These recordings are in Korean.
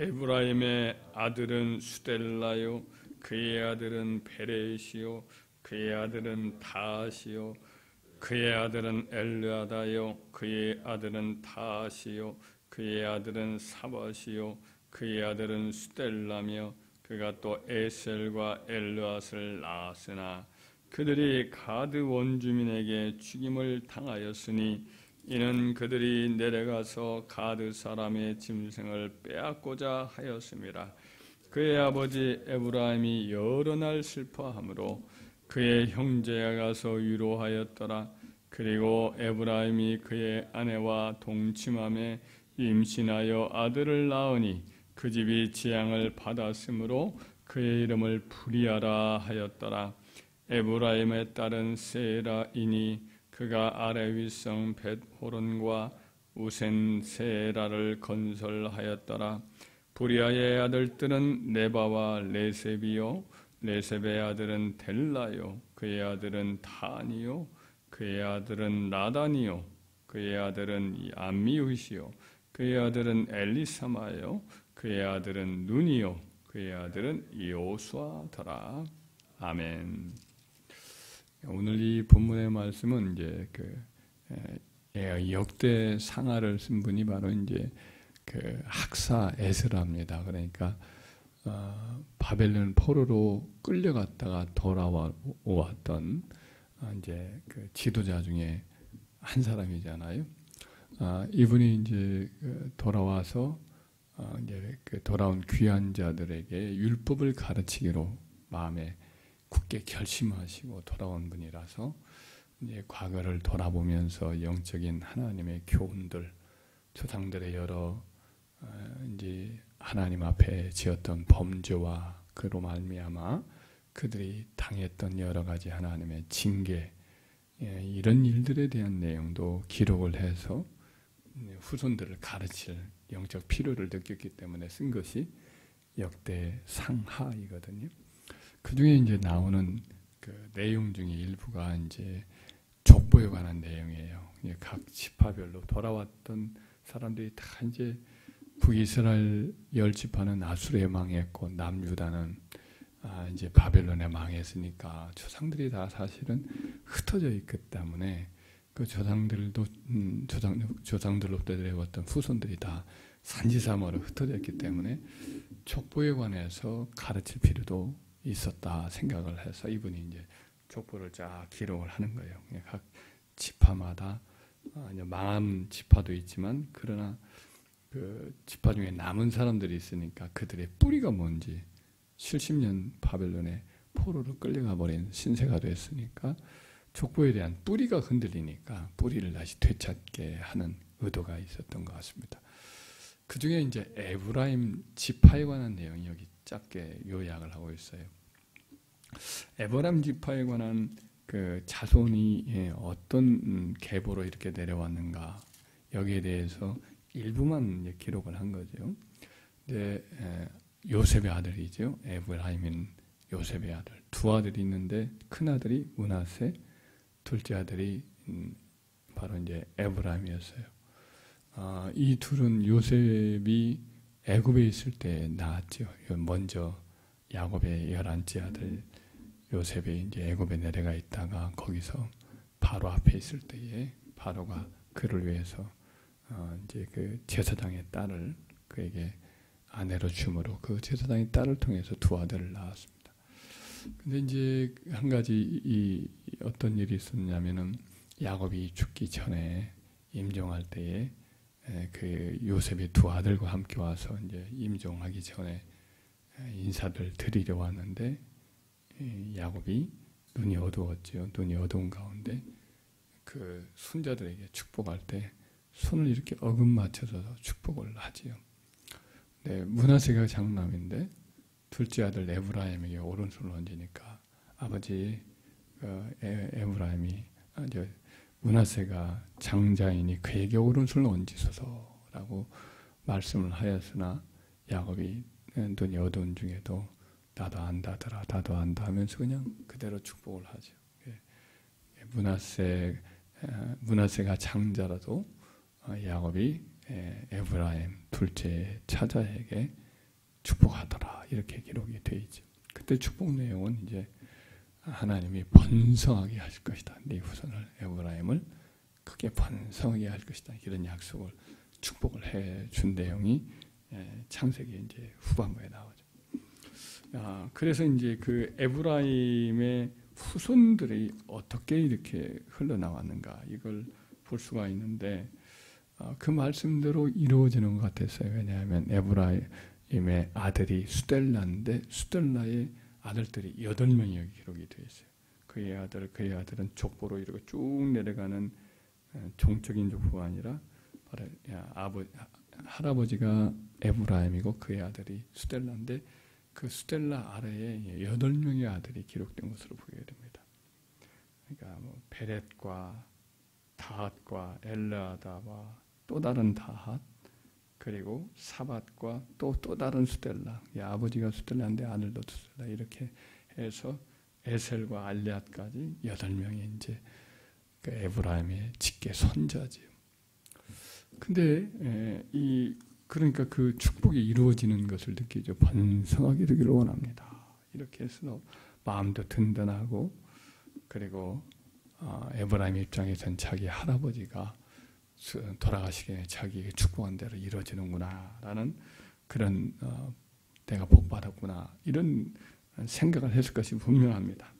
에브라임의 아들은 수델라요, 그의 아들은 베레시요, 그의 아들은 다시요, 그의 아들은 엘르아다요, 그의 아들은 다시요, 그의 아들은 사바시요, 그의 아들은 수델라며, 그가 또 에셀과 엘르앗을 낳았으나 그들이 가드 원주민에게 죽임을 당하였으니 이는 그들이 내려가서 가드 사람의 짐승을 빼앗고자 하였습니다. 그의 아버지 에브라임이 여러 날 슬퍼하므로 그의 형제가 가서 위로하였더라. 그리고 에브라임이 그의 아내와 동침함에 임신하여 아들을 낳으니 그 집이 재앙을 받았으므로 그의 이름을 브리아라 하였더라. 에브라임의 딸은 세라이니 그가 아래 윗성 벳호론과 우센 세라를 건설하였더라. 브리아의 아들들은 네바와 레셉이요, 레셉의 아들은 델라요, 그의 아들은 타니요, 그의 아들은 나단이요, 그의 아들은 암미우시요, 그의 아들은 엘리사마요, 그의 아들은 눈이요, 그의 아들은 요수아더라. 아멘. 오늘 이 본문의 말씀은 이제 역대 상하를 쓴 분이 바로 이제 학사 에스라입니다. 그러니까 바벨론 포로로 끌려갔다가 돌아왔던 이제 지도자 중에 한 사람이잖아요. 이분이 이제 돌아와서 이제 돌아온 귀한 자들에게 율법을 가르치기로 마음에 굳게 결심하시고 돌아온 분이라서 이제 과거를 돌아보면서 영적인 하나님의 교훈들, 조상들의 여러 이제 하나님 앞에 지었던 범죄와 그로 말미암아 그들이 당했던 여러 가지 하나님의 징계, 이런 일들에 대한 내용도 기록을 해서 후손들을 가르칠 영적 필요를 느꼈기 때문에 쓴 것이 역대 상하이거든요. 그 중에 이제 나오는 내용 중에 일부가 이제 족보에 관한 내용이에요. 각 지파별로 돌아왔던 사람들이 다 이제 북이스라엘 10지파는 아수르에 망했고 남유다는 이제 바벨론에 망했으니까 조상들이 다 사실은 흩어져 있기 때문에 그 조상들로부터 내려왔던 후손들이 다 산지사마로 흩어져 있기 때문에 족보에 관해서 가르칠 필요도 있었다 생각을 해서 이분이 이제 족보를 쫙 기록을 하는 거예요. 각 지파마다 망한 지파도 있지만 그러나 그 지파 중에 남은 사람들이 있으니까 그들의 뿌리가 뭔지 70년 바벨론에 포로로 끌려가 버린 신세가 됐으니까 족보에 대한 뿌리가 흔들리니까 뿌리를 다시 되찾게 하는 의도가 있었던 것 같습니다. 그 중에 이제 에브라임 지파에 관한 내용이 여기 짧게 요약을 하고 있어요. 에브라임 지파에 관한 그 자손이 어떤 계보로 이렇게 내려왔는가 여기에 대해서 일부만 기록을 한 거죠. 근데 요셉의 아들이죠. 에브라임인 요셉의 아들. 두 아들이 있는데 큰 아들이 므낫세, 둘째 아들이 바로 이제 에브라임이었어요. 이 둘은 요셉이 애굽에 있을 때 낳았죠. 먼저 야곱의 11째 아들 요셉이 이제 애굽에 내려가 있다가 거기서 바로 앞에 있을 때에 바로가 그를 위해서 이제 그 제사장의 딸을 그에게 아내로 주므로 그 제사장의 딸을 통해서 두 아들을 낳았습니다. 근데 이제 한 가지 어떤 일이 있었냐면은 야곱이 죽기 전에 임종할 때에 그 요셉의 두 아들과 함께 와서 이제 임종하기 전에 인사를 드리려 왔는데 야곱이 눈이 어두웠죠. 눈이 어두운 가운데 그 손자들에게 축복할 때 손을 이렇게 어금 맞춰서 축복을 하지요. 네, 므낫세가 장남인데 둘째 아들 에브라임에게 오른손을 얹으니까 아버지 에브라임이 므낫세가 장자이니 그에게 오른손을 얹으소서라고 말씀을 하였으나 야곱이 눈이 어두운 중에도 나도 안다더라, 나도 안다 하면서 그냥 그대로 축복을 하죠. 므낫세가 장자라도 야곱이 에브라임 둘째 차자에게 축복하더라 이렇게 기록이 되어 있죠. 그때 축복 내용은 이제 하나님이 번성하게 하실 것이다. 네 후손을 에브라임을 크게 번성하게 할 것이다. 이런 약속을 축복을 해 준 내용이 창세기 이제 후반부에 나오죠. 그래서 이제 그 에브라임의 후손들이 어떻게 이렇게 흘러나왔는가 이걸 볼 수가 있는데 그 말씀대로 이루어지는 것 같았어요. 왜냐하면 에브라임의 아들이 수델라인데 수델라의 아들들이 8명이 기록이 되어 있어요. 그의 아들은 족보로 이렇게 쭉 내려가는 종적인 족보가 아니라 할아버지가 에브라임이고 그의 아들이 수델라인데 그 수델라 아래에 8명의 아들이 기록된 것으로 보게 됩니다. 그러니까 뭐 베렛과 다핫과 엘르아다와 또 다른 다핫 그리고 사밧과 또 다른 수델라, 아버지가 수델라인데 아들도 수델라 이렇게 해서 에셀과 알리앗까지 8명이 이제 그 에브라임의 직계 손자지요. 근데 그러니까 그 축복이 이루어지는 것을 느끼죠. 번성하게 되기를 원합니다. 이렇게 해서 마음도 든든하고 그리고 에브라임 입장에서는 자기 할아버지가 돌아가시기에 자기에게 축복한 대로 이루어지는구나 라는 그런 내가 복받았구나 이런 생각을 했을 것이 분명합니다.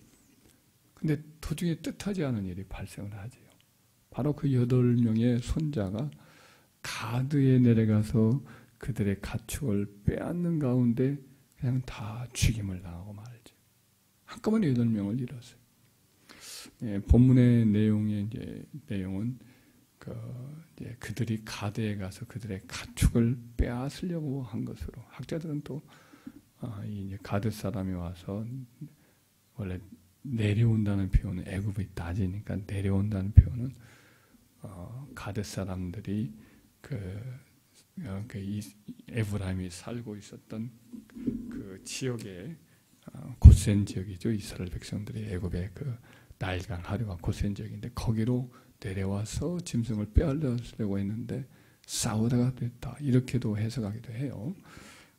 근데 도중에 뜻하지 않은 일이 발생을 하죠. 바로 그 8명의 손자가 가드에 내려가서 그들의 가축을 빼앗는 가운데 그냥 다 죽임을 당하고 말이죠. 한꺼번에 8명을 잃었어요. 본문의 내용은 그들이 가드에 가서 그들의 가축을 빼앗으려고 한 것으로 학자들은 또 이제 가드 사람이 와서 원래 내려온다는 표현은 애굽이 낮으니까 내려온다는 표현은 가드 사람들이 에브라임이 살고 있었던 그 지역의 고센 지역이죠. 이스라엘 백성들이 애굽의 그 나일강 하류가 고센 지역인데 거기로 내려와서 짐승을 빼앗으려고 했는데 싸우다가 됐다. 이렇게도 해석하기도 해요.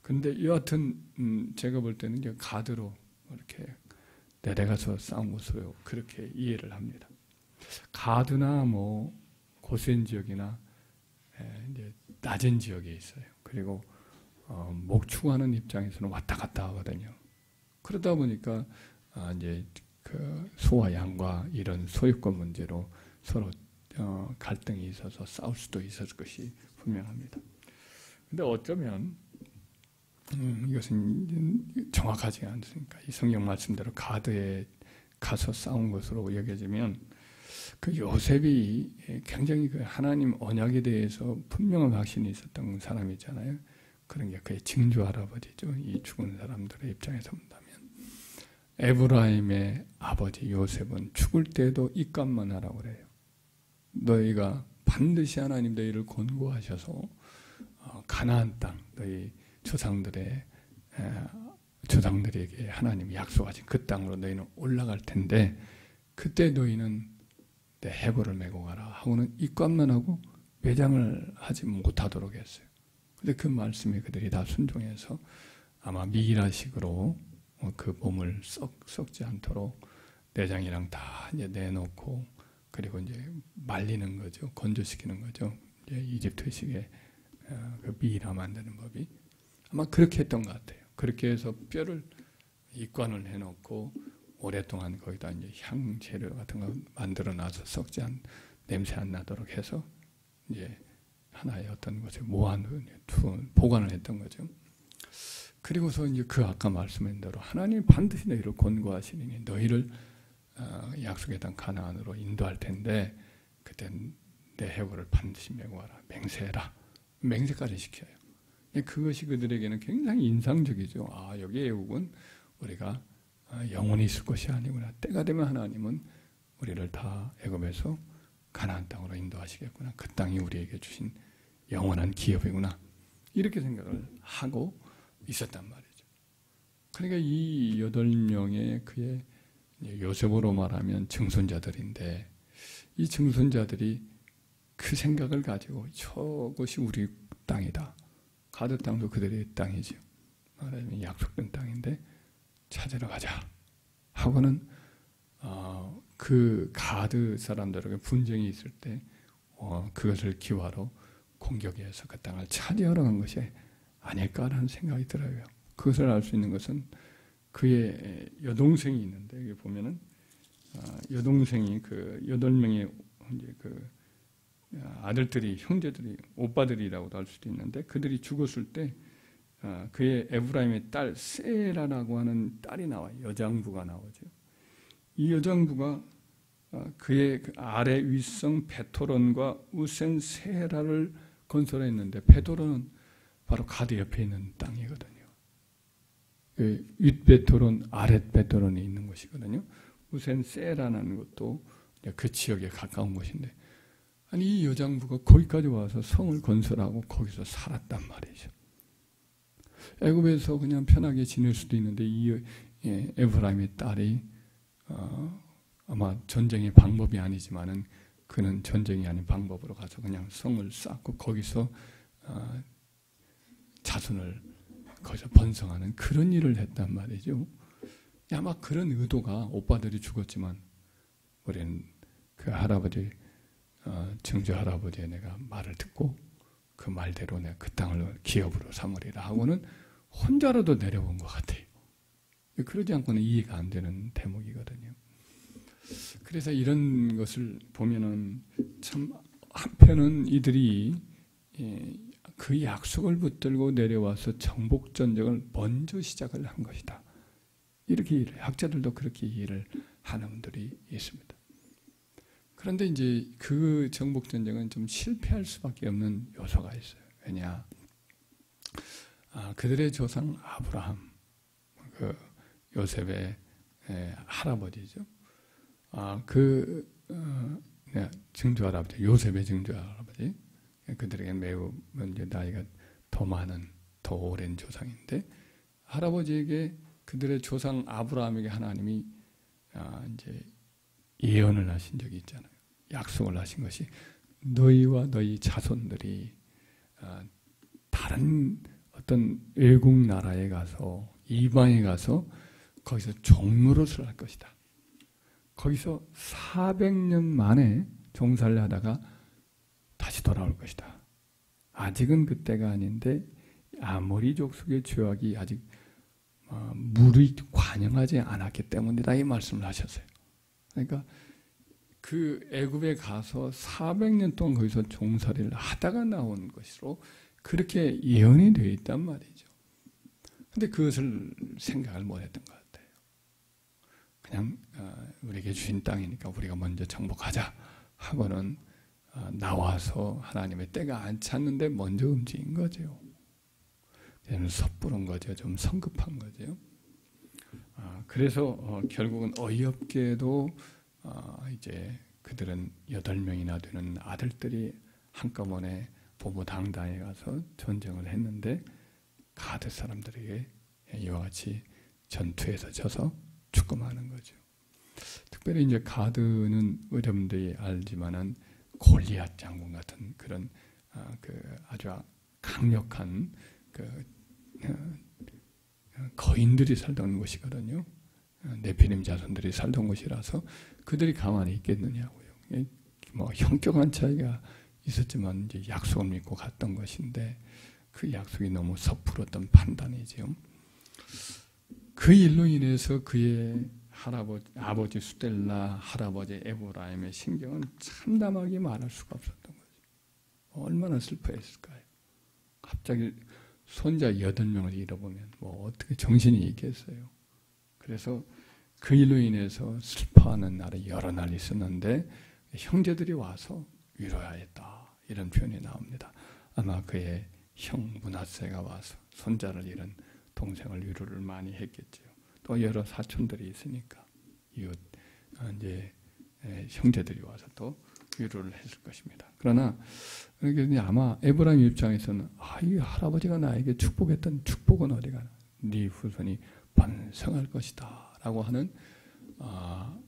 근데 여하튼 제가 볼 때는 이제 가드로 이렇게 내려가서 싸운 것으로 그렇게 이해를 합니다. 가드나 뭐 고센 지역이나 이제 낮은 지역에 있어요. 그리고 목축하는 입장에서는 왔다 갔다 하거든요. 그러다 보니까 이제 그 소와 양과 이런 소유권 문제로 서로 갈등이 있어서 싸울 수도 있었을 것이 분명합니다. 근데 어쩌면 이것은 정확하지 않으니까 이 성경 말씀대로 가드에 가서 싸운 것으로 여겨지면 그 요셉이 굉장히 그 하나님 언약에 대해서 분명한 확신이 있었던 사람이잖아요. 그런 게 그의 증조 할아버지죠. 이 죽은 사람들의 입장에서 본다면 에브라임의 아버지 요셉은 죽을 때도 입감만 하라고 그래요. 너희가 반드시 하나님 너희를 권고하셔서 가나안 땅 너희 조상들에게 하나님이 약속하신 그 땅으로 너희는 올라갈 텐데 그때 너희는 내 해보를 메고 가라 하고는 입감만 하고 매장을 하지 못하도록 했어요. 근데 그 말씀에 그들이 다 순종해서 아마 미라식으로 그 몸을 썩지 않도록 내장이랑 다 이제 내놓고 그리고 이제 말리는 거죠. 건조시키는 거죠. 이제 이집트식의 그 미라 만드는 법이 아마 그렇게 했던 것 같아요. 그렇게 해서 뼈를 입관을 해놓고 오랫동안 거기다 이제 향 재료 같은 거 만들어 놔서 냄새 안 나도록 해서 이제 하나의 어떤 곳에 보관을 했던 거죠. 그리고서 이제 그 아까 말씀한 대로 하나님이 반드시 너희를 권고하시니 너희를 약속의 땅 가나안으로 인도할 텐데 그땐 내 해골을 반드시 메고 와라. 맹세해라. 맹세까지 시켜요. 그것이 그들에게는 굉장히 인상적이죠. 여기 애국은 우리가 영원히 있을 것이 아니구나. 때가 되면 하나님은 우리를 다 애굽에서 가나안 땅으로 인도하시겠구나. 그 땅이 우리에게 주신 영원한 기업이구나. 이렇게 생각을 하고 있었단 말이죠. 그러니까 이 8명의 그의 요셉으로 말하면 증손자들인데 이 증손자들이 그 생각을 가지고 저것이 우리 땅이다. 가드 땅도 그들의 땅이죠. 약속된 땅인데 찾으러 가자 하고는 그 가드 사람들에게 분쟁이 있을 때 그것을 기화로 공격해서 그 땅을 차지하러 간 것이 아닐까라는 생각이 들어요. 그것을 알 수 있는 것은 그의 여동생이 있는데 여기 보면은 여동생이 그 8명의 이제 그 아들들이 형제들이 오빠들이라고도 할 수도 있는데 그들이 죽었을 때 그의 에브라임의 딸 세라라고 하는 딸이 나와요. 여장부가 나오죠. 이 여장부가 그의 그 아래 윗성 베토론과 우센 세라를 건설했는데 베토론은 바로 가드 옆에 있는 땅이거든요. 윗 베토론, 아랫 베토론이 있는 곳이거든요. 우센 세라는 것도 그 지역에 가까운 곳인데 아니 이 여장부가 거기까지 와서 성을 건설하고 거기서 살았단 말이죠. 애굽에서 그냥 편하게 지낼 수도 있는데 이 에브라임의 딸이 아마 전쟁의 방법이 아니지만은 그는 전쟁이 아닌 방법으로 가서 그냥 성을 쌓고 거기서 자손을 거기서 번성하는 그런 일을 했단 말이죠. 아마 그런 의도가 오빠들이 죽었지만 우리는 그 할아버지 증조 할아버지의 내가 말을 듣고 그 말대로 내가 그 땅을 기업으로 삼으리라 하고는 혼자라도 내려온 것 같아요. 그러지 않고는 이해가 안 되는 대목이거든요. 그래서 이런 것을 보면은 참 한편은 이들이 그 약속을 붙들고 내려와서 정복 전쟁을 먼저 시작을 한 것이다. 이렇게 학자들도 그렇게 이해를 하는 분들이 있습니다. 그런데 이제 그 정복 전쟁은 좀 실패할 수밖에 없는 요소가 있어요. 왜냐? 그들의 조상 아브라함, 그 요셉의 할아버지죠. 증조 할아버지, 요셉의 증조 할아버지. 그들에게 매우 이제 나이가 더 많은, 더 오랜 조상인데 할아버지에게 그들의 조상 아브라함에게 하나님이 이제 예언을 하신 적이 있잖아요. 약속을 하신 것이 너희와 너희 자손들이 다른 어떤 외국 나라에 가서 이방에 가서 거기서 종노릇을 할 것이다. 거기서 400년 만에 종살이 하다가 다시 돌아올 것이다. 아직은 그때가 아닌데 아모리 족속의 죄악이 아직 무르익 관영하지 않았기 때문이다 이 말씀을 하셨어요. 그러니까 그 애굽에 가서 400년 동안 거기서 종살이를 하다가 나온 것으로 그렇게 예언이 되어 있단 말이죠. 근데 그것을 생각을 못했던 것 같아요. 그냥 우리에게 주신 땅이니까 우리가 먼저 정복하자 하고는 나와서 하나님의 때가 안 찼는데 먼저 움직인 거죠. 좀 섣부른 거죠. 좀 성급한 거죠. 그래서 결국은 어이없게도 이제 그들은 8명이나 되는 아들들이 한꺼번에 보보당당에 가서 전쟁을 했는데 가드 사람들에게 이와 같이 전투에서 져서 죽음하는 거죠. 특별히 이제 가드는 여러분들이 알지만은 골리앗 장군 같은 그런 그 아주 강력한 그 거인들이 살던 곳이거든요. 네피림 자손들이 살던 곳이라서 그들이 가만히 있겠느냐고요. 뭐 형격한 차이가 있었지만 이제 약속을 믿고 갔던 것인데 그 약속이 너무 섣불었던 판단이죠. 그 일로 인해서 그의 아버지 수델라, 할아버지 에브라임의 신경은 참담하게 말할 수가 없었던 거죠. 얼마나 슬퍼했을까요? 갑자기 손자 8명을 잃어보면 뭐 어떻게 정신이 있겠어요. 그래서 그 일로 인해서 슬퍼하는 날이 여러 날 있었는데 형제들이 와서 위로하였다. 이런 표현이 나옵니다. 아마 그의 형 므낫세가 와서 손자를 잃은 동생을 위로를 많이 했겠죠. 또 여러 사촌들이 있으니까 이웃 이제 형제들이 와서 또 위로를 했을 것입니다. 그러나 아마 에브라임 입장에서는 이 할아버지가 나에게 축복했던 축복은 어디 가나? 네 후손이 번성할 것이다 라고 하는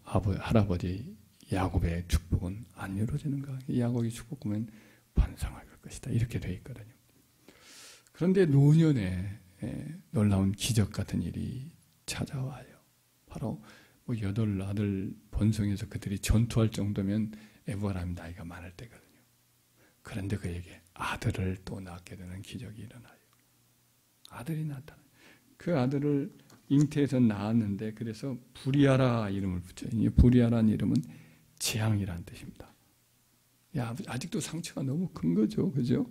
할아버지 야곱의 축복은 안 이루어지는가? 야곱의 축복은 번성할 것이다 이렇게 되어 있거든요. 그런데 노년에 놀라운 기적 같은 일이 찾아와요. 바로 뭐 8 아들 번성해서 그들이 전투할 정도면 에브라임 나이가 많을 때거든요. 그런데 그에게 아들을 또 낳게 되는 기적이 일어나요. 아들이 나타나요. 그 아들을 잉태해서 낳았는데 그래서 부리아라 이름을 붙여요. 이 부리아라는 이름은 재앙이라는 뜻입니다. 아직도 상처가 너무 큰 거죠. 그죠?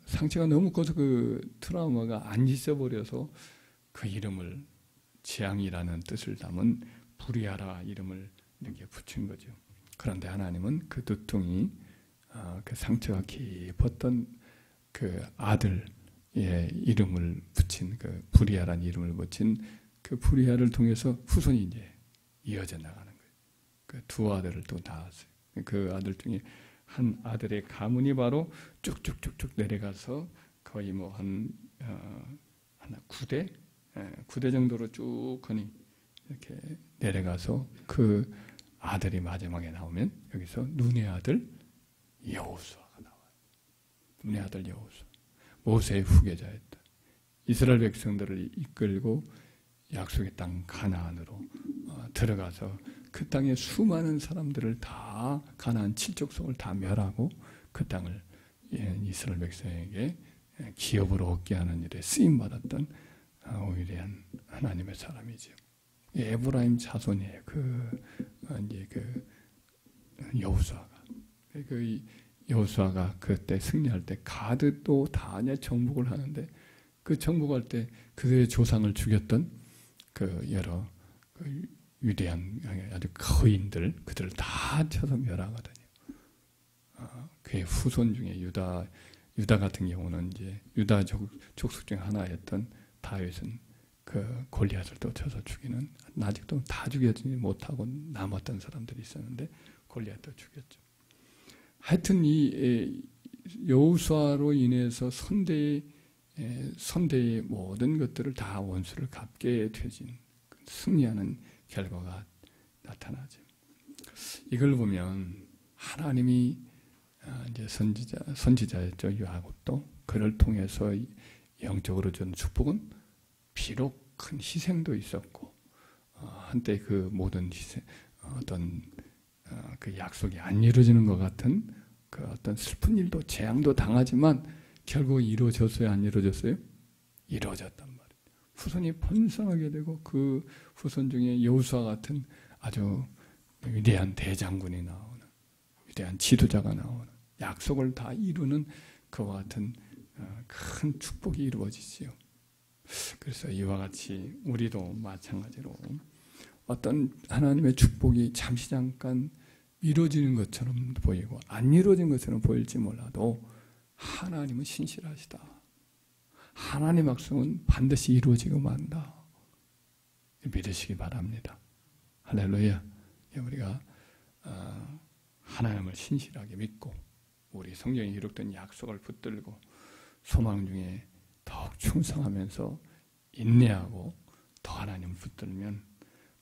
상처가 너무 커서 그 트라우마가 안 잊어버려서 그 이름을 재앙이라는 뜻을 담은 부리아라 이름을 이렇게 붙인 거죠. 그런데 하나님은 그 두통이 그 상처가 깊었던 그 아들의 이름을 붙인 그 부리아라는 이름을 붙인 그 부리아를 통해서 후손이 이제 이어져 나가는 거예요. 그 2 아들을 또 낳았어요. 그 아들 중에 한 아들의 가문이 바로 쭉쭉쭉쭉 내려가서 거의 뭐 한 9대 정도로 쭉 거니 이렇게 내려가서 그 아들이 마지막에 나오면 여기서 눈의 아들 여호수아가 나와요. 눈의 아들 여호수아. 모세의 후계자였다. 이스라엘 백성들을 이끌고 약속의 땅 가나안으로 들어가서 그 땅에 수많은 사람들을 다 가나안 7족속을 다 멸하고 그 땅을 이스라엘 백성에게 기업으로 얻게 하는 일에 쓰임받았던 위대한 하나님의 사람이죠. 에브라임 자손이에요. 이제 여호수아가. 그 여호수아가 그때 승리할 때 가드도 다 정복을 하는데 그 정복할 때 그들의 조상을 죽였던 그 여러 위대한 아주 거인들 그들을 다 쳐서 멸하거든요. 그의 후손 중에 유다 같은 경우는 이제 유다 족속 중 하나였던 다윗은 그 골리앗을 또 쳐서 죽이는 아직도 다 죽여지지 못하고 남았던 사람들이 있었는데 골리앗도 죽였죠. 하여튼 이 여호수아로 인해서 선대의 모든 것들을 다 원수를 갚게 되진 승리하는 결과가 나타나죠. 이걸 보면 하나님이 이제 선지자였죠. 야곱도 그를 통해서 영적으로 준 축복은 비록 큰 희생도 있었고 한때 그 모든 희생 그 약속이 안 이루어지는 것 같은 그 어떤 슬픈 일도 재앙도 당하지만 결국 이루어졌어요? 안 이루어졌어요? 이루어졌단 말이에요. 후손이 번성하게 되고 그 후손 중에 여호수아 같은 아주 위대한 대장군이 나오는 위대한 지도자가 나오는 약속을 다 이루는 그와 같은 큰 축복이 이루어지지요. 그래서 이와 같이 우리도 마찬가지로 어떤 하나님의 축복이 잠시 잠깐 이루어지는 것처럼 보이고 안 이루어진 것처럼 보일지 몰라도 하나님은 신실하시다. 하나님의 약속은 반드시 이루어지고 만다. 믿으시기 바랍니다. 할렐루야. 우리가 하나님을 신실하게 믿고 우리 성경에 기록된 약속을 붙들고 소망 중에 더욱 충성하면서 인내하고 더 하나님을 붙들면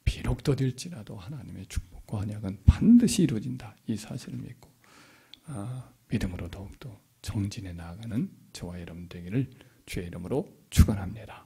비록 더딜지라도 하나님의 축복과 언약은 반드시 이루어진다. 이 사실을 믿고 믿음으로 더욱더 정진해 나아가는 저와 여러분 되기를 주의 이름으로 축원합니다.